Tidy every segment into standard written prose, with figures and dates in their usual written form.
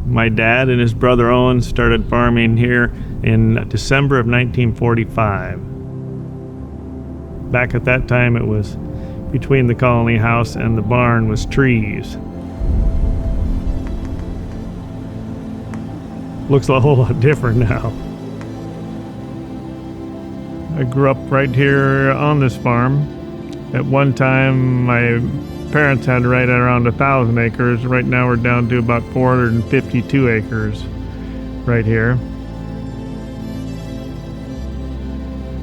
My dad and his brother Owen started farming here in December of 1945. Back at that time, it was between the colony house and the barn was trees. Looks a whole lot different now. I grew up right here on this farm. At one time, my parents had right around 1,000 acres. Right now we're down to about 452 acres right here.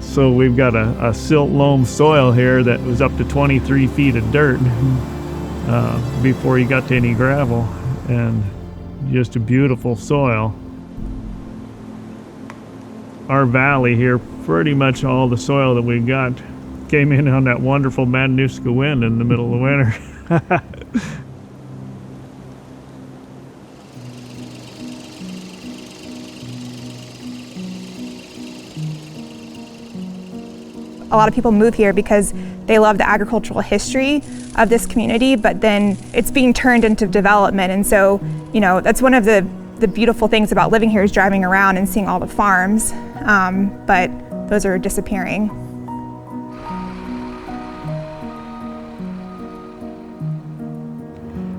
So we've got a silt loam soil here that was up to 23 feet of dirt before you got to any gravel, and just a beautiful soil. Our valley here, pretty much all the soil that we got came in on that wonderful Matanuska wind in the middle of the winter. A lot of people move here because they love the agricultural history of this community, but then it's being turned into development. And so, you know, that's one of the beautiful things about living here is driving around and seeing all the farms, but those are disappearing.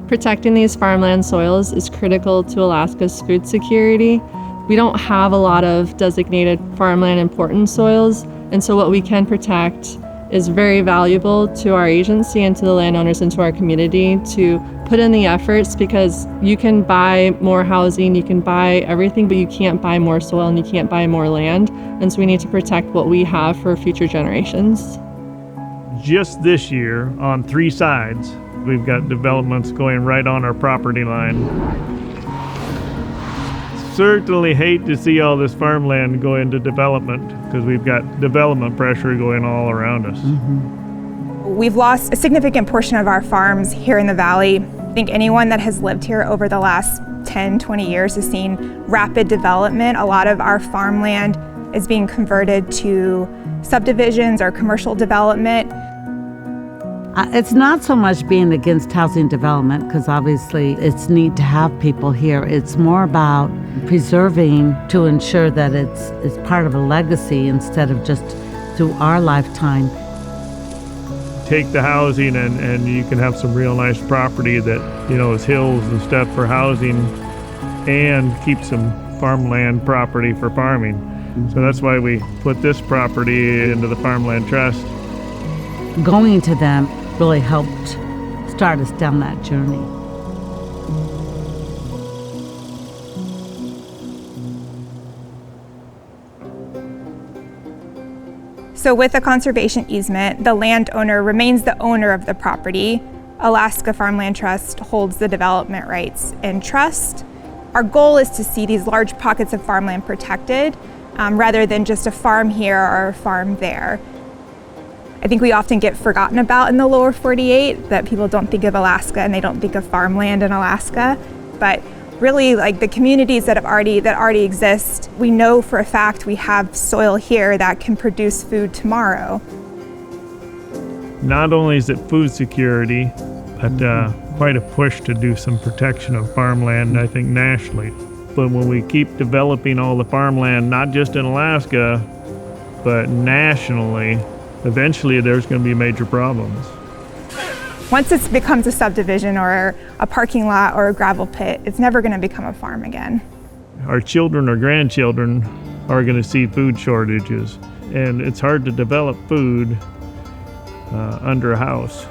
Protecting these farmland soils is critical to Alaska's food security. We don't have a lot of designated farmland important soils, and so what we can protect is very valuable to our agency and to the landowners and to our community to put in the efforts, because you can buy more housing, you can buy everything, but you can't buy more soil and you can't buy more land. And so we need to protect what we have for future generations. Just this year, on 3 sides, we've got developments going right on our property line. Certainly hate to see all this farmland go into development, because we've got development pressure going all around us. We've lost a significant portion of our farms here in the valley. I think anyone that has lived here over the last 10, 20 years has seen rapid development. A lot of our farmland is being converted to subdivisions or commercial development. It's not so much being against housing development, because obviously it's neat to have people here. It's more about preserving to ensure that it's part of a legacy instead of just through our lifetime. Take the housing and you can have some real nice property that, you know, is hills and stuff for housing, and keep some farmland property for farming. So that's why we put this property into the Farmland Trust. Going to them really helped start us down that journey. So with a conservation easement, the landowner remains the owner of the property. Alaska Farmland Trust holds the development rights in trust. Our goal is to see these large pockets of farmland protected, rather than just a farm here or a farm there. I think we often get forgotten about in the lower 48, that people don't think of Alaska and they don't think of farmland in Alaska. But really, like the communities that already exist, we know for a fact we have soil here that can produce food tomorrow. Not only is it food security, but quite a push to do some protection of farmland, I think, nationally. But when we keep developing all the farmland, not just in Alaska, but nationally, eventually there's going to be major problems. Once it becomes a subdivision or a parking lot or a gravel pit, it's never going to become a farm again. Our children or grandchildren are going to see food shortages, and it's hard to develop food under a house.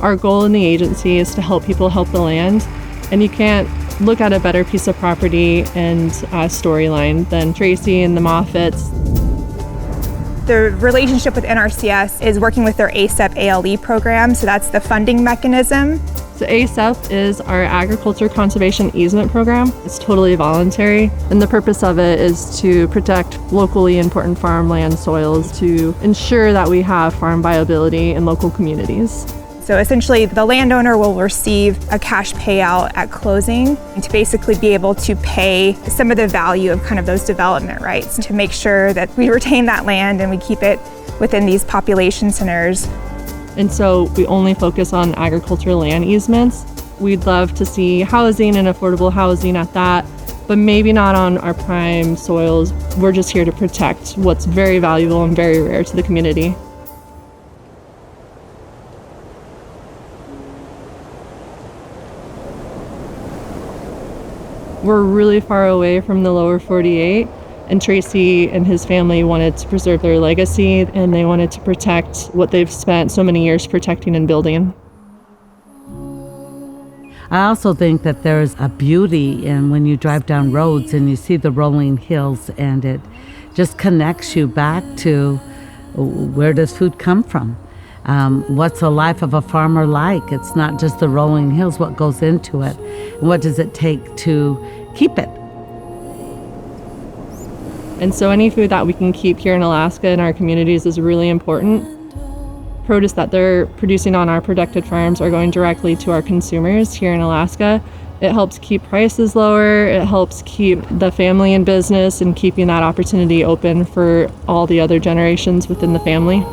Our goal in the agency is to help people help the land, and you can't look at a better piece of property and storyline than Tracy and the Moffats. The relationship with NRCS is working with their ASEP ALE program, so that's the funding mechanism. So ASEP is our Agriculture Conservation Easement Program. It's totally voluntary, and the purpose of it is to protect locally important farmland soils to ensure that we have farm viability in local communities. So essentially, the landowner will receive a cash payout at closing to basically be able to pay some of the value of kind of those development rights to make sure that we retain that land and we keep it within these population centers. And so we only focus on agricultural land easements. We'd love to see housing and affordable housing at that, but maybe not on our prime soils. We're just here to protect what's very valuable and very rare to the community. We're really far away from the lower 48, and Tracy and his family wanted to preserve their legacy, and they wanted to protect what they've spent so many years protecting and building. I also think that there's a beauty in when you drive down roads and you see the rolling hills, and it just connects you back to where does food come from? What's the life of a farmer like? It's not just the rolling hills, what goes into it? And what does it take to keep it? And so any food that we can keep here in Alaska in our communities is really important. Produce that they're producing on our protected farms are going directly to our consumers here in Alaska. It helps keep prices lower, it helps keep the family in business and keeping that opportunity open for all the other generations within the family.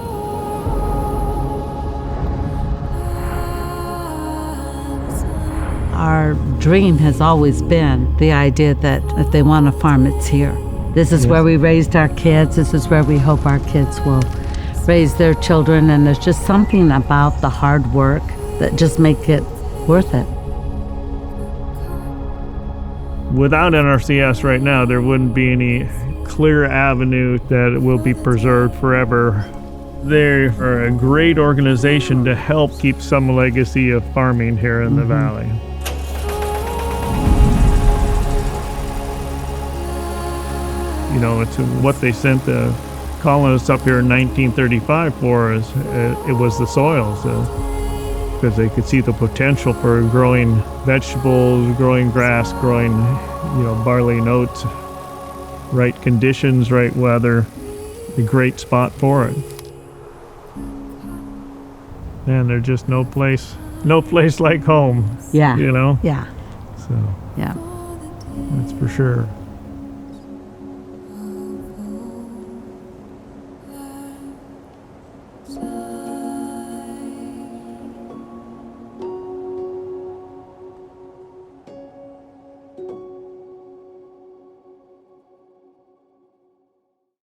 Our dream has always been the idea that if they want a farm, it's here. This is where we raised our kids. This is where we hope our kids will raise their children. And there's just something about the hard work that just make it worth it. Without NRCS right now, there wouldn't be any clear avenue that it will be preserved forever. They are a great organization to help keep some legacy of farming here in the valley. You know, it's what they sent the colonists up here in 1935 for. It was the soils, because they could see the potential for growing vegetables, growing grass, growing, barley and oats. Right conditions, right weather, a great spot for it. Man, there's just no place like home. Yeah. You know? Yeah. So Yeah. that's for sure.